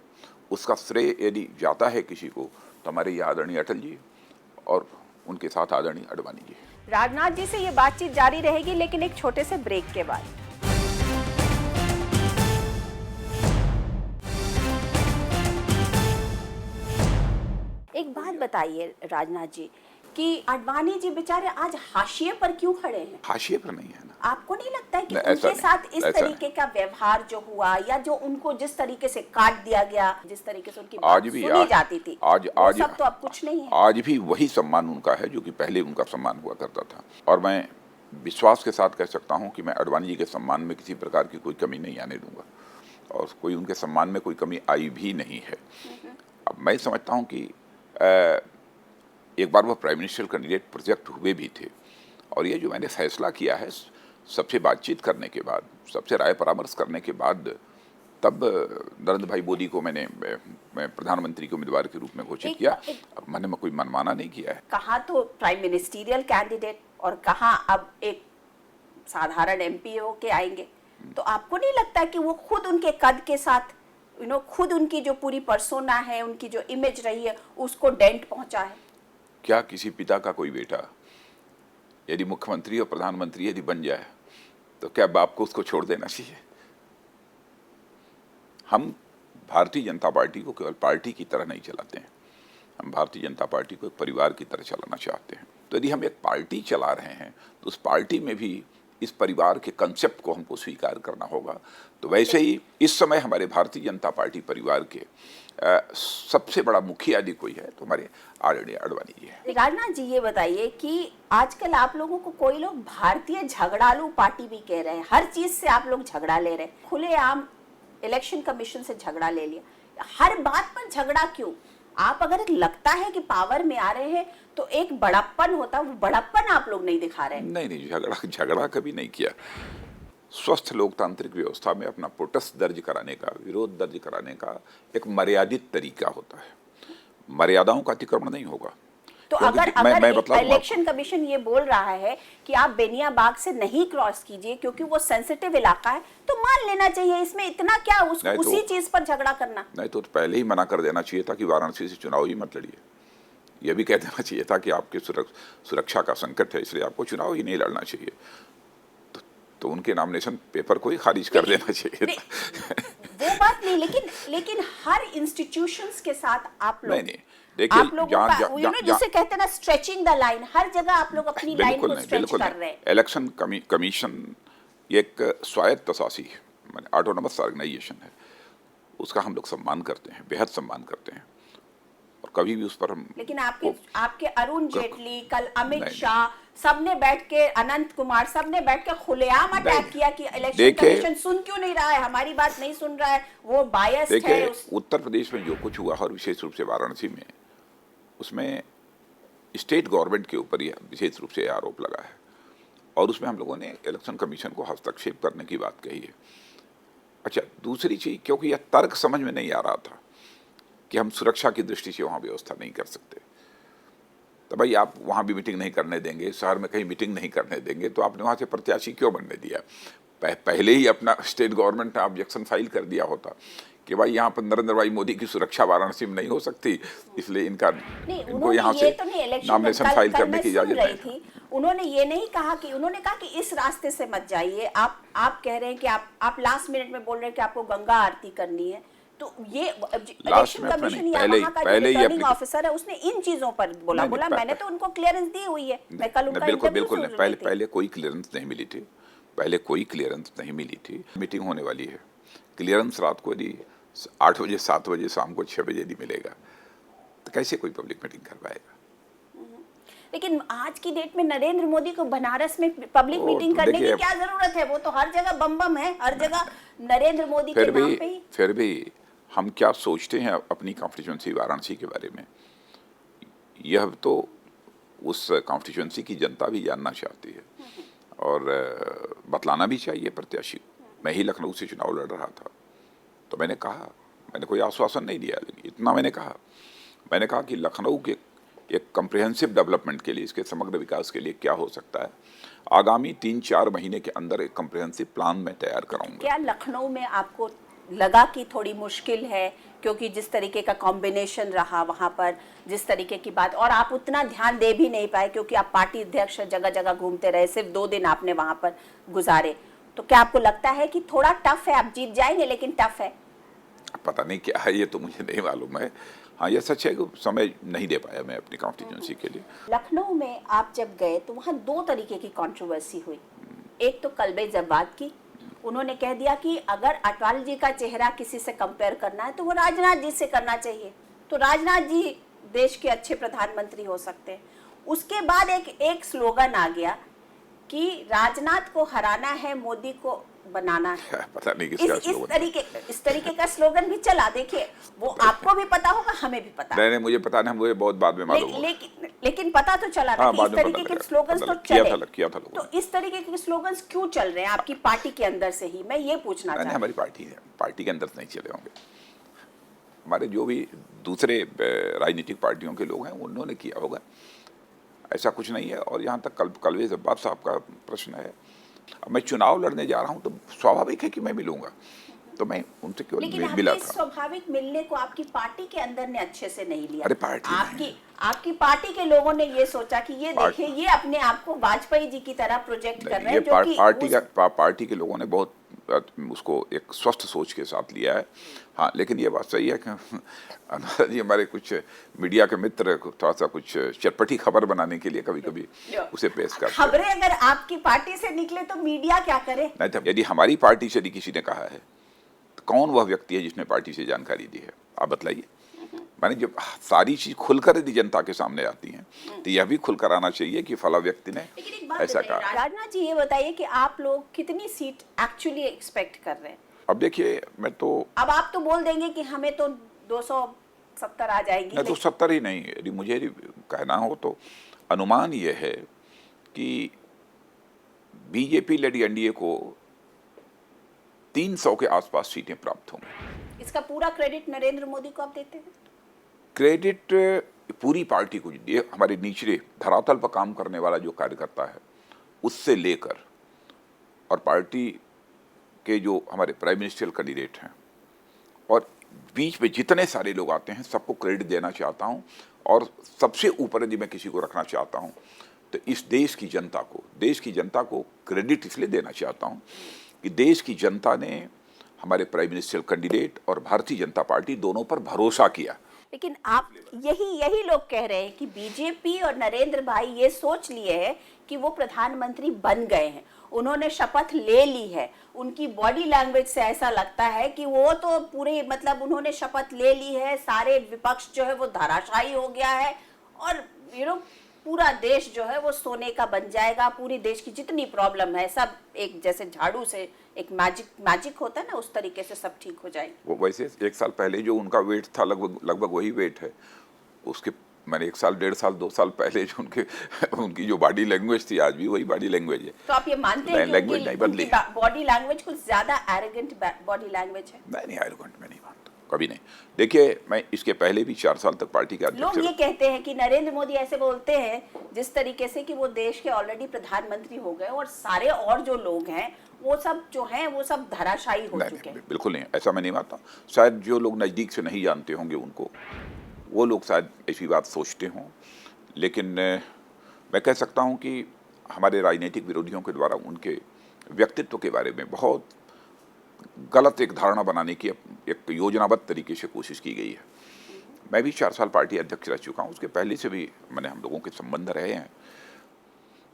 उसका श्रेय यदि जाता है किसी को तो हमारे ये आदरणीय अटल जी और उनके साथ आदरणीय अडवाणी जी। राजनाथ जी से ये बातचीत जारी रहेगी, लेकिन एक छोटे से ब्रेक के बाद। एक बात बताइए राजनाथ जी कि अडवाणी जी बेचारे आज हाशिए पर क्यों खड़े हैं? हाशिए पर नहीं है ना। आपको नहीं लगता है कि उनके साथ इस तरीके का व्यवहार जो हुआ, या जो उनको जिस तरीके से काट दिया गया, जिस तरीके से उनकी बात सुनी जाती थी, आज सब तो अब कुछ नहीं है। आज भी वही सम्मान उनका है जो कि पहले उनका सम्मान हुआ करता था, और मैं विश्वास के साथ कह सकता हूँ कि मैं अडवाणी जी के सम्मान में किसी प्रकार की कोई कमी नहीं आने दूंगा, और कोई उनके सम्मान में कोई कमी आई भी नहीं है। अब मैं समझता हूँ कि एक बार वह प्राइम मिनिस्टर कैंडिडेट प्रोजेक्ट हुए भी थे, और ये जो मैंने फैसला किया है सबसे बातचीत करने के बाद, सबसे राय परामर्श करने के बाद तब नरेंद्र भाई मोदी को मैं प्रधानमंत्री के उम्मीदवार के रूप में घोषित किया। मैंने कोई मनमाना नहीं किया है। कहाँ तो प्राइम मिनिस्टीरियल कैंडिडेट और कहाँ अब एक साधारण एमपी होके आएंगे, तो आपको नहीं लगता कि वो खुद उनके कद के साथ खुद उनकी जो पूरी पर्सोना है, उनकी जो इमेज रही है, उसको डेंट पहुंचा है? क्या किसी पिता का कोई बेटा यदि मुख्यमंत्री और प्रधानमंत्री यदि बन जाए तो क्या बाप को उसको छोड़ देना चाहिए? हम भारतीय जनता पार्टी को केवल पार्टी की तरह नहीं चलाते हैं, हम भारतीय जनता पार्टी को एक परिवार की तरह चलाना चाहते हैं। तो यदि हम एक पार्टी चला रहे हैं तो उस पार्टी में भी इस परिवार के कंसेप्ट को हमको स्वीकार करना होगा। तो वैसे ही इस समय हमारे भारतीय जनता पार्टी परिवार के सबसे बड़ा मुखिया यदि कोई है तो हमारे आदरणीय आडवाणी जी है। राजनाथ जी, ये बताइए कि आजकल आप लोगों को कोई लोग भारतीय झगड़ालू पार्टी भी कह रहे हैं, हर चीज से आप लोग झगड़ा ले रहे हैं, खुलेआम इलेक्शन कमीशन से झगड़ा ले लिया, हर बात पर झगड़ा क्यों? आप अगर लगता है कि पावर में आ रहे हैं तो एक बड़प्पन होता, वो बड़प्पन आप लोग नहीं दिखा रहे हैं। नहीं, झगड़ा कभी नहीं किया। स्वस्थ लोकतांत्रिक व्यवस्था में अपना प्रोटेस्ट दर्ज कराने का, विरोध दर्ज कराने का एक मर्यादित तरीका होता है, मर्यादाओं का अतिक्रमण नहीं होगा। तो अगर इलेक्शन कमीशन ये बोल रहा है कि आप बेनिया बाग से नहीं क्रॉस कीजिए क्योंकि वो सेंसिटिव इलाका है, तो मान लेना चाहिए, इसमें इतना क्या उसी चीज पर झगड़ा करना? नहीं तो पहले ही मना कर देना चाहिए था कि वाराणसी से चुनाव ही मत लड़िए। यह भी कह देना चाहिए था कि आपके सुरक्षा का संकट है, इसलिए आपको चुनाव ही नहीं लड़ना चाहिए। तो उनके नॉमिनेशन पेपर को ही खारिज कर देना चाहिए था। वो बात नहीं, लेकिन हर इंस्टीट्यूशंस के साथ आप लोग नहीं देखिए, आप लोगों का जिसे कहते हैं ना स्ट्रेचिंग द लाइन, हर जगह आप लोग अपनी लाइन को स्ट्रेच कर रहे हैं। इलेक्शन कमीशन एक स्वायत्त शासी ऑटोनोमस ऑर्गेनाइजेशन है, उसका हम लोग सम्मान करते हैं, बेहद सम्मान करते हैं, और कभी भी उस पर हम। लेकिन आपके अरुण जेटली, कल अमित शाह, सबने बैठ के, अनंत कुमार, सबने बैठ के खुलेआम अटैक किया कि इलेक्शन कमीशन सुन क्यों नहीं रहा है, हमारी बात नहीं सुन रहा है, वो बायस्ड है। उत्तर प्रदेश में जो कुछ हुआ और विशेष रूप से वाराणसी में, उसमें स्टेट गवर्नमेंट के ऊपर ही विशेष रूप से आरोप लगा है, और उसमें हम लोगों ने इलेक्शन कमीशन को हस्तक्षेप करने की बात कही है। अच्छा, दूसरी चीज, क्योंकि यह तर्क समझ में नहीं आ रहा था कि हम सुरक्षा की दृष्टि से वहाँ व्यवस्था नहीं कर सकते, तो भाई आप वहाँ भी मीटिंग नहीं करने देंगे, शहर में कहीं मीटिंग नहीं करने देंगे, तो आपने वहाँ से प्रत्याशी क्यों बनने दिया? पहले ही अपना स्टेट गवर्नमेंट ने ऑब्जेक्शन फाइल कर दिया होता कि भाई यहाँ पर नरेंद्र भाई मोदी की सुरक्षा वाराणसी में नहीं हो सकती, इसलिए इनको यहाँ से नॉमिनेशन फाइल करने की इजाजत नहीं थी। उन्होंने ये नहीं कहा कि, उन्होंने कहा कि इस रास्ते से मत जाइए। आप कह रहे हैं कि आप लास्ट मिनट में बोल रहे हैं कि आपको गंगा आरती करनी है, तो ये इलेक्शन कमीशन या वहाँ का जो रिटर्निंग ऑफिसर है उसने इन चीजों पर बोला मैंने तो उनको क्लियरेंस दी हुई है। मैं कल उनका बिल्कुल पहले कोई क्लियरेंस नहीं मिली थी, पहले कोई क्लियरेंस नहीं मिली थी। मीटिंग होने वाली है, क्लियरेंस रात को यदि 8 बजे 7 बजे शाम को 6 बजे यदि मिलेगा तो कैसे कोई पब्लिक मीटिंग कर पाएगा? लेकिन आज की डेट में नरेंद्र मोदी को बनारस में पब्लिक मीटिंग करने की क्या जरूरत है? वो तो हर जगह बम है, हर जगह नरेंद्र मोदी के नाम पे ही। फिर भी हम क्या सोचते हैं अपनी कॉन्स्टिट्यूंसी वाराणसी के बारे में, यह तो उस कॉन्स्टिट्यूंसी की जनता भी जानना चाहती है और बतलाना भी चाहिए प्रत्याशी को। मैं ही लखनऊ से चुनाव लड़ रहा था, तो मैंने कोई आश्वासन नहीं दिया, लेकिन इतना मैंने कहा कि लखनऊ के एक कम्प्रिहेंसिव डेवलपमेंट के लिए, इसके समग्र विकास के लिए क्या हो सकता है, आगामी 3-4 महीने के अंदर एक कम्प्रिहेंसिव प्लान मैं तैयार कराऊंगा। क्या लखनऊ में आपको लगा कि थोड़ी मुश्किल है, क्योंकि जिस तरीके का कॉम्बिनेशन रहा वहाँ पर, जिस तरीके की बात, और आप उतना ध्यान दे भी नहीं पाए क्योंकि आप पार्टी अध्यक्ष जगह जगह घूमते रहे, सिर्फ 2 दिन आपने वहाँ पर गुजारे, तो क्या आपको लगता है कि थोड़ा टफ है? आप जीत जाएंगे लेकिन टफ है? पता नहीं क्या है, ये तो मुझे नहीं मालूम है। हाँ, ये सच है कि समय नहीं दे पाया मैं अपनी कॉन्स्टिट्यूंसी के लिए। लखनऊ में आप जब गए तो वहाँ 2 तरीके की कंट्रोवर्सी हुई। एक तो कल्बे जब्बात की, उन्होंने कह दिया कि अगर अटवाल जी का चेहरा किसी से कंपेयर करना है तो वो राजनाथ जी से करना चाहिए, तो राजनाथ जी देश के अच्छे प्रधानमंत्री हो सकते हैं। उसके बाद एक स्लोगन आ गया कि राजनाथ को हराना है, मोदी को बनाना है। पता नहीं किसका इस तरीके का स्लोगन भी चला। देखिए, वो आपको भी पता होगा, हमें भी पता है। नहीं, मुझे पता नहीं, मुझे बहुत बाद में मालूम हुआ। लेकिन पता तो चला था कि इस तरीके के स्लोगन्स तो चले। किया था तो इस तरीके के स्लोगन्स क्यों चल रहे हैं आपकी पार्टी के अंदर से ही, मैं ये पूछना चाहती हूँ। हमारी पार्टी के अंदर से नहीं चले होंगे। हमारे जो भी दूसरे राजनीतिक पार्टियों के लोग हैं उन्होंने किया होगा, ऐसा कुछ नहीं है। और यहाँ तक कलवेज अब्बास साहब का प्रश्न है, अब मैं चुनाव लड़ने जा रहा हूँ तो स्वाभाविक है कि मैं मिलूंगा, तो मैं उनसे क्यों मिला था। स्वाभाविक मिलने को आपकी पार्टी के अंदर ने अच्छे से नहीं लिया। अरे पार्टी आपकी पार्टी के लोगों ने ये सोचा कि ये देखिए, ये अपने आप को वाजपेयी जी की तरह प्रोजेक्ट कर रहे हैं, जो कि पार्टी के लोगों ने बहुत उसको एक स्वस्थ सोच के साथ लिया है। हाँ, लेकिन ये बात सही है कि अनुराधा जी हमारे कुछ मीडिया के मित्र थोड़ा सा कुछ चटपटी खबर बनाने के लिए कभी कभी उसे पेश करते हैं। खबरें अगर आपकी पार्टी से निकले तो मीडिया क्या करे? नहीं तो यदि हमारी पार्टी से किसी ने कहा है तो कौन वह व्यक्ति है जिसने पार्टी से जानकारी दी है, आप बतलाइए। मैंने जब सारी चीज खुलकर यदि जनता के सामने आती हैं तो यह भी खुलकर आना चाहिए कि फला व्यक्ति ने ऐसा कहा। राजनाथ जी, ये बताइए कि आप लोग कितनी सीट एक्चुअली एक्सपेक्ट कर रहे हैं? अब देखिए, मैं तो अब आप तो बोल देंगे कि हमें तो 270 आ जाएगी। नहीं, 270 ही नहीं, यदि मुझे कहना हो तो अनुमान यह है कि बीजेपी लेडी एनडीए को 300 के आसपास सीटें प्राप्त होंगी। इसका पूरा क्रेडिट नरेंद्र मोदी को आप देते हैं? क्रेडिट पूरी पार्टी को दिए, हमारे निचले धरातल पर काम करने वाला जो कार्यकर्ता है उससे लेकर और पार्टी के जो हमारे प्राइम मिनिस्टर कैंडिडेट हैं और बीच में जितने सारे लोग आते हैं सबको क्रेडिट देना चाहता हूं। और सबसे ऊपर यदि मैं किसी को रखना चाहता हूं तो इस देश की जनता को क्रेडिट इसलिए देना चाहता हूं कि देश की जनता ने हमारे प्राइम मिनिस्टर कैंडिडेट और भारतीय जनता पार्टी दोनों पर भरोसा किया। लेकिन आप यही लोग कह रहे हैं कि बीजेपी और नरेंद्र भाई ये सोच लिए हैं कि वो प्रधानमंत्री बन गए हैं, उन्होंने शपथ ले ली है। उनकी बॉडी लैंग्वेज से ऐसा लगता है कि वो तो पूरे मतलब उन्होंने शपथ ले ली है, सारे विपक्ष जो है वो धराशायी हो गया है और पूरा देश जो है वो सोने का बन जाएगा। पूरी देश की जितनी प्रॉब्लम है सब एक जैसे झाड़ू से एक मैजिक होता है ना, उस तरीके से सब ठीक हो जाएगा। वो वैसे 1 साल पहले जो उनका वेट था लगभग वही वेट है उसके। मैंने 1 साल 1.5 साल 2 साल पहले जो उनकी जो बॉडी लैंग्वेज थी आज भी वही बॉडी लैंग्वेज है। तो आप ये मानते हैं कि उनकी बॉडी लैंग्वेज कुछ ज्यादा एरोगेंट बॉडी लैंग्वेज है? नहीं, एरोगेंट मैं नहीं मानता, कभी नहीं। देखिए, मैं इसके पहले भी 4 साल तक पार्टी के अध्यक्ष। लोग ये कहते हैं कि नरेंद्र मोदी ऐसे बोलते हैं जिस तरीके से कि वो देश के ऑलरेडी प्रधानमंत्री हो गए और सारे और जो लोग हैं वो सब जो हैं वो सब धराशायी हो चुके हैं। बिल्कुल नहीं, ऐसा मैं नहीं मानता। शायद जो लोग नज़दीक से नहीं जानते होंगे उनको, वो लोग शायद ऐसी बात सोचते हों, लेकिन मैं कह सकता हूं कि हमारे राजनीतिक विरोधियों के द्वारा उनके व्यक्तित्व के बारे में बहुत गलत एक धारणा बनाने की एक योजनाबद्ध तरीके से कोशिश की गई है। मैं भी 4 साल पार्टी अध्यक्ष रह चुका हूं, उसके पहले से भी हम लोगों के संबंध रहे हैं।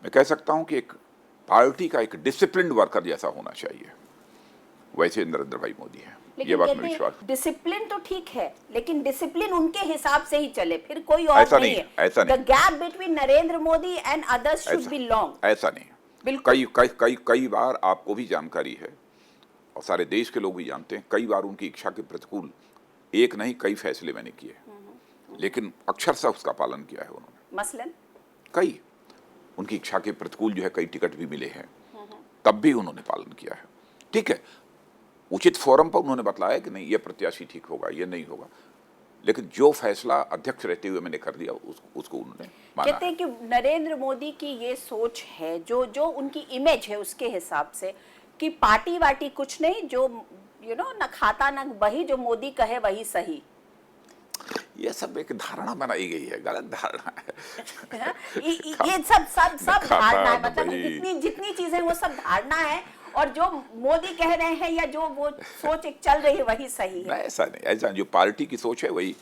मैं कह सकता हूं कि एक पार्टी का एक डिसिप्लिन्ड वर्कर जैसा होना चाहिए, वैसे नरेंद्र भाई मोदी है। ये बात में विश्वास। डिसिप्लिन तो ठीक है, लेकिन डिसिप्लिन उनके हिसाब से ही चले, फिर कोई और ऐसा नहीं है। ऐसा नहीं। The gap between Narendra Modi and others should be long। ऐसा नहीं, बिल्कुल। कई बार आपको भी जानकारी है और सारे देश के लोग भी जानते हैं, कई बार उनकी इच्छा के प्रतिकूल एक नहीं कई फैसले मैंने किए, लेकिन अक्षरशः उसका पालन किया है उन्होंने। मसलन कई उनकी इच्छा के प्रतिकूल जो है कई टिकट भी मिले हैं, तब भी उन्होंने पालन किया है। ठीक है, उचित फोरम पर उन्होंने बताया कि नहीं ये प्रत्याशी ठीक होगा, ये नहीं होगा, लेकिन जो फैसला अध्यक्ष रहते हुए मैंने कर दिया उसको उन्होंने माना। कहते हैं कि नरेंद्र मोदी की ये सोच है, जो उनकी इमेज है उसके हिसाब से, कि पार्टी वार्टी कुछ नहीं, जो न खाता न बही, जो मोदी कहे वही सही। ये सब एक धारणा बनाई गई है, गलत धारणा है। ये सब धारणा है, मतलब जितनी चीजें वो सब धारणा है, और जो मोदी कह रहे हैं या जो वो सोच एक चल रही है वही सही है। ऐसा नहीं, ऐसा जो पार्टी की सोच है वही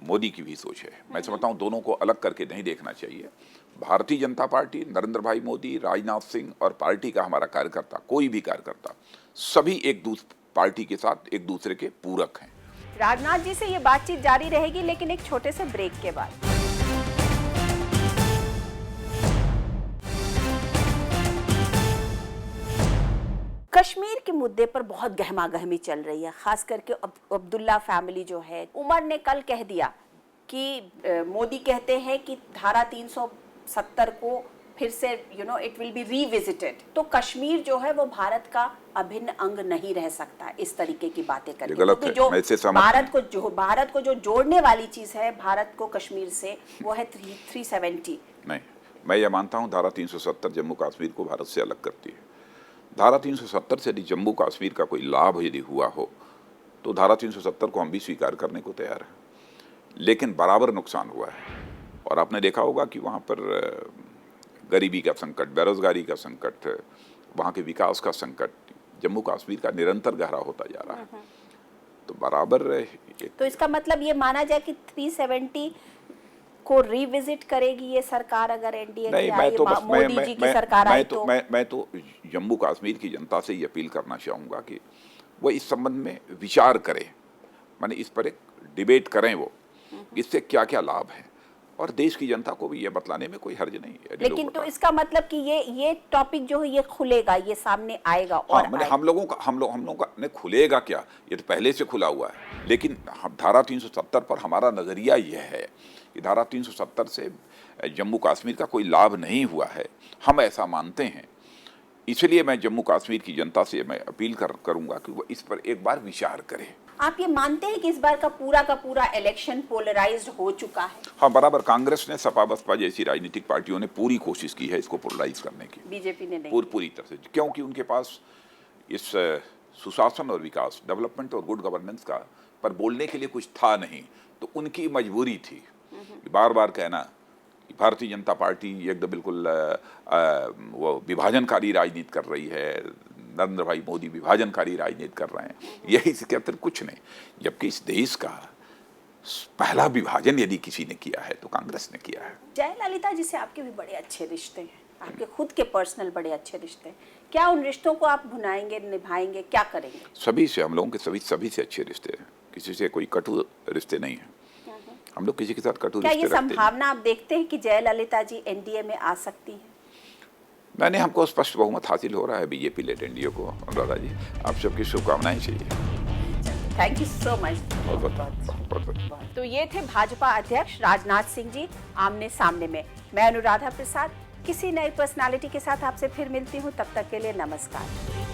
मोदी की भी सोच है। मैं समझता हूँ दोनों को अलग करके नहीं देखना चाहिए। भारतीय जनता पार्टी, नरेंद्र भाई मोदी, राजनाथ सिंह और पार्टी का हमारा कार्यकर्ता, कोई भी कार्यकर्ता, सभी पार्टी के साथ एक दूसरे के पूरक हैं। राजनाथ जी से ये बातचीत जारी रहेगी, लेकिन एक छोटे से ब्रेक के बाद। कश्मीर के मुद्दे पर बहुत गहमा गहमी चल रही है, खास करके अब्दुल्ला फैमिली जो है। उमर ने कल कह दिया कि मोदी कहते हैं कि धारा 370 को फिर से इट विल बी रीविजिटेड, तो कश्मीर जो है वो भारत का अभिन्न अंग नहीं रह सकता। इस तरीके की बातें करके गलत है। जो मैं इससे सहमत भारत को जो जोड़ने वाली चीज है भारत को कश्मीर से, वो है 370। नहीं, मैं ये मानता हूँ धारा 370 जम्मू कश्मीर को भारत से अलग करती है। धारा 370 से यदि जम्मू कश्मीर का कोई लाभ यदि हुआ हो तो धारा 370 को हम भी स्वीकार करने को तैयार हैं, लेकिन बराबर नुकसान हुआ है। और आपने देखा होगा कि वहाँ पर गरीबी का संकट, बेरोजगारी का संकट, वहाँ के विकास का संकट जम्मू कश्मीर का निरंतर गहरा होता जा रहा है। तो बराबर तो इसका मतलब ये माना जाए कि 370 को रिविजिट करेगी ये सरकार, अगर एनडीए की आई, मोदी जी की सरकार आई तो? मैं तो जम्मू कश्मीर की जनता से ये अपील करना चाहूँगा कि वो इस संबंध में विचार करें, माने इस पर एक डिबेट करें, वो इससे क्या क्या लाभ है, और देश की जनता को भी ये बतलाने में कोई हर्ज नहीं है। लेकिन तो इसका मतलब कि ये टॉपिक जो है ये खुलेगा, ये सामने आएगा। और हाँ, हम लोगों का नहीं खुलेगा क्या, ये तो पहले से खुला हुआ है। लेकिन धारा 370 पर हमारा नज़रिया यह है कि धारा 370 से जम्मू कश्मीर का कोई लाभ नहीं हुआ है, हम ऐसा मानते हैं। इसलिए मैं जम्मू कश्मीर की जनता से मैं अपील करूंगा कि वो इस पर एक बार विचार करें। आप ये मानते हैं कि इस बार का पूरा इलेक्शन पोलराइज्ड हो चुका है? हाँ, बराबर। कांग्रेस ने, सपा बसपा जैसी राजनीतिक पार्टियों ने पूरी कोशिश की है इसको पोलराइज करने की, बीजेपी ने नहीं। पूरी तरह से, क्योंकि उनके पास इस सुशासन और विकास, डेवलपमेंट और गुड गवर्नेंस का पर बोलने के लिए कुछ था नहीं, तो उनकी मजबूरी थी बार बार कहना कि भारतीय जनता पार्टी एकदम बिल्कुल वो विभाजनकारी राजनीति कर रही है, नरेंद्र भाई मोदी विभाजनकारी राजनीति कर रहे हैं, यही इसके अंदर कुछ नहीं। जबकि इस देश का पहला विभाजन यदि किसी ने किया है तो कांग्रेस ने किया है। जयललिता जी से आपके भी बड़े अच्छे रिश्ते हैं, आपके खुद के पर्सनल बड़े अच्छे रिश्ते हैं, क्या उन रिश्तों को आप भुनाएंगे, निभाएंगे, क्या करेंगे? सभी से, हम लोगों के सभी से अच्छे रिश्ते हैं, किसी से कोई कटु रिश्ते नहीं है। हम लोग किसी के साथ कटु रिश्ते रखते हैं। क्या ये संभावना आप देखते हैं कि जयललिता जी एनडीए में आ सकती हैं? मैंने, हमको स्पष्ट बहुमत हासिल हो रहा है बीजेपी लेड एनडीए को। अनुराधा जी, आप सबकी शुभकामनाएं चाहिए। Thank you so much. तो ये थे भाजपा अध्यक्ष राजनाथ सिंह जी आमने सामने में। मैं अनुराधा प्रसाद किसी नई पर्सनालिटी के साथ आपसे फिर मिलती हूँ, तब तक के लिए नमस्कार।